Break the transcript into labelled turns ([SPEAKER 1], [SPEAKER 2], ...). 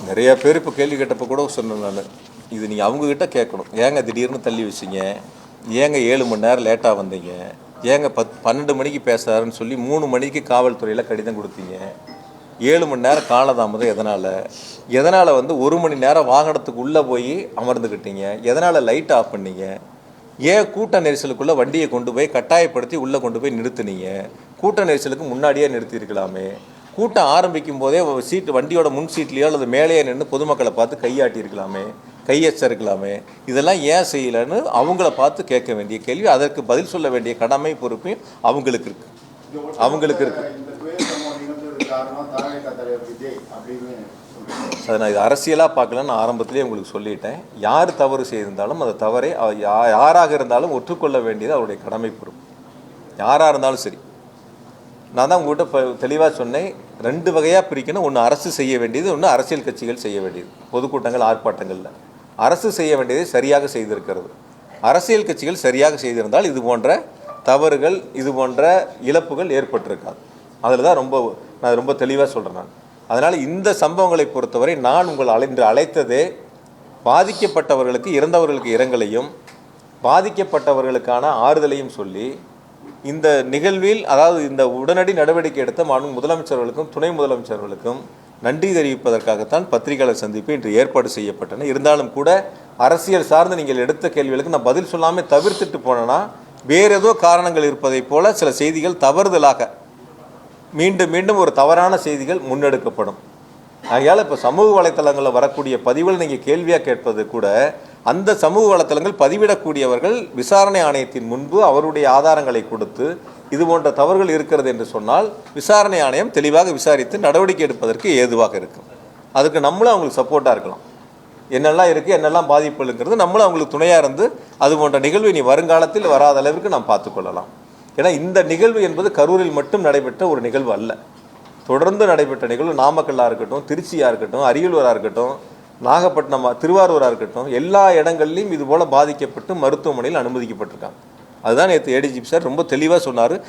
[SPEAKER 1] நிறைய பேர் இப்போ கேள்வி கேட்டப்போ கூட சொன்னேன் நான், இது நீங்கள் அவங்கக்கிட்ட கேட்கணும். ஏங்க திடீர்னு தள்ளி வச்சிங்க, ஏங்க 7 மணி நேரம் லேட்டாக வந்தீங்க, ஏங்க 12 மணிக்கு பேசுகிறாருன்னு சொல்லி 3 மணிக்கு காவல்துறையில் கடிதம் கொடுத்தீங்க, 7 மணி நேரம் காலதாமதம் எதனால் 1 மணி நேரம் வாகனத்துக்கு உள்ளே போய் அமர்ந்துக்கிட்டீங்க, எதனால் லைட் ஆஃப் பண்ணீங்க, ஏன் கூட்ட நெரிசலுக்குள்ளே வண்டியை கொண்டு போய் கட்டாயப்படுத்தி உள்ளே கொண்டு போய் நிறுத்துனீங்க, கூட்ட நெரிசலுக்கு முன்னாடியே நிறுத்தியிருக்கலாமே, கூட்டம் ஆரம்பிக்கும் போதே வண்டியோட முன் சீட்லேயோ அல்லது மேலேயே நின்று பொதுமக்களை பார்த்து கையாட்டியிருக்கலாமே, கையெச்சரிக்கலாமே, இதெல்லாம் ஏன் செய்யலைன்னு அவங்கள பார்த்து கேட்க வேண்டிய கேள்வி. அதற்கு பதில் சொல்ல வேண்டிய கடமை பொறுப்பையும் அவங்களுக்கு இருக்கு. அதை நான் இது அரசியலாக பார்க்கலன்னு நான் ஆரம்பத்திலே உங்களுக்கு சொல்லிட்டேன். யார் தவறு செய்திருந்தாலும் அந்த தவறை யாராக இருந்தாலும் ஒற்றுக்கொள்ள வேண்டியது அவருடைய கடமை பொறுப்பு, யாராக இருந்தாலும் சரி. நான் தான் உங்கள்கிட்ட இப்போ தெளிவாக சொன்னேன், 2 வகையாக பிரிக்கணும். ஒன்று அரசு செய்ய வேண்டியது, ஒன்று அரசியல் கட்சிகள் செய்ய வேண்டியது. பொதுக்கூட்டங்கள் ஆர்ப்பாட்டங்களில் அரசு செய்ய வேண்டியதை சரியாக செய்திருக்கிறது. அரசியல் கட்சிகள் சரியாக செய்திருந்தால் இது போன்ற தவறுகள், இது போன்ற இழப்புகள் ஏற்பட்டிருக்காது. அதில் தான் நான் ரொம்ப தெளிவாக சொல்கிறேன் நான். அதனால் இந்த சம்பவங்களை பொறுத்தவரை நான் உங்களை அழைத்ததே பாதிக்கப்பட்டவர்களுக்கு, இறந்தவர்களுக்கு இரங்கலையும் பாதிக்கப்பட்டவர்களுக்கான ஆறுதலையும் சொல்லி, இந்த நிகழ்வில் அதாவது இந்த உடனடி நடவடிக்கை எடுத்த மாண்பு முதலமைச்சர்களுக்கும் துணை முதலமைச்சர்களுக்கும் நன்றி தெரிவிப்பதற்காகத்தான் பத்திரிகையாளர் சந்திப்பு இன்று ஏற்பாடு செய்யப்பட்டன. இருந்தாலும் கூட அரசியல் சார்ந்து நீங்கள் எடுத்த கேள்விகளுக்கு நான் பதில் சொல்லாமல் தவிர்த்துட்டு போனேன்னா வேறு ஏதோ காரணங்கள் இருப்பதை போல சில செய்திகள் தவறுதலாக மீண்டும் மீண்டும் ஒரு தவறான செய்திகள் முன்னெடுக்கப்படும். ஆகையால் இப்போ சமூக வலைத்தளங்களில் வரக்கூடிய பதிவுகள் நீங்கள் கேள்வியாக கேட்பது கூட, அந்த சமூக வலைத்தளங்கள் பதிவிடக்கூடியவர்கள் விசாரணை ஆணையத்தின் முன்பு அவருடைய ஆதாரங்களை கொடுத்து இது போன்ற தவறுகள் இருக்கிறது என்று சொன்னால் விசாரணை ஆணையம் தெளிவாக விசாரித்து நடவடிக்கை எடுப்பதற்கு ஏதுவாக இருக்கும். அதுக்கு நம்மளும் அவங்களுக்கு சப்போர்ட்டாக இருக்கலாம். என்னெல்லாம் இருக்குது, என்னெல்லாம் பாதிப்புங்கிறது நம்மளும் அவங்களுக்கு துணையாக இருந்து அது போன்ற நிகழ்வு இனி வருங்காலத்தில் வராத அளவிற்கு நாம் பார்த்துக்கொள்ளலாம். ஏன்னா இந்த நிகழ்வு என்பது கரூரில் மட்டும் நடைபெற்ற ஒரு நிகழ்வு அல்ல, தொடர்ந்து நடைபெற்ற நிகழ்வு. நாமக்கல்லாக இருக்கட்டும், திருச்சியாக இருக்கட்டும், அரியலூராக இருக்கட்டும், நாகப்பட்டினம், திருவாரூராக இருக்கட்டும், எல்லா இடங்கள்லையும் இது போல் பாதிக்கப்பட்டு மருத்துவமனையில் அனுமதிக்கப்பட்டிருக்காங்க. அதுதான் நேற்று ஏடிஜிபி சார் ரொம்ப தெளிவாக சொன்னார்.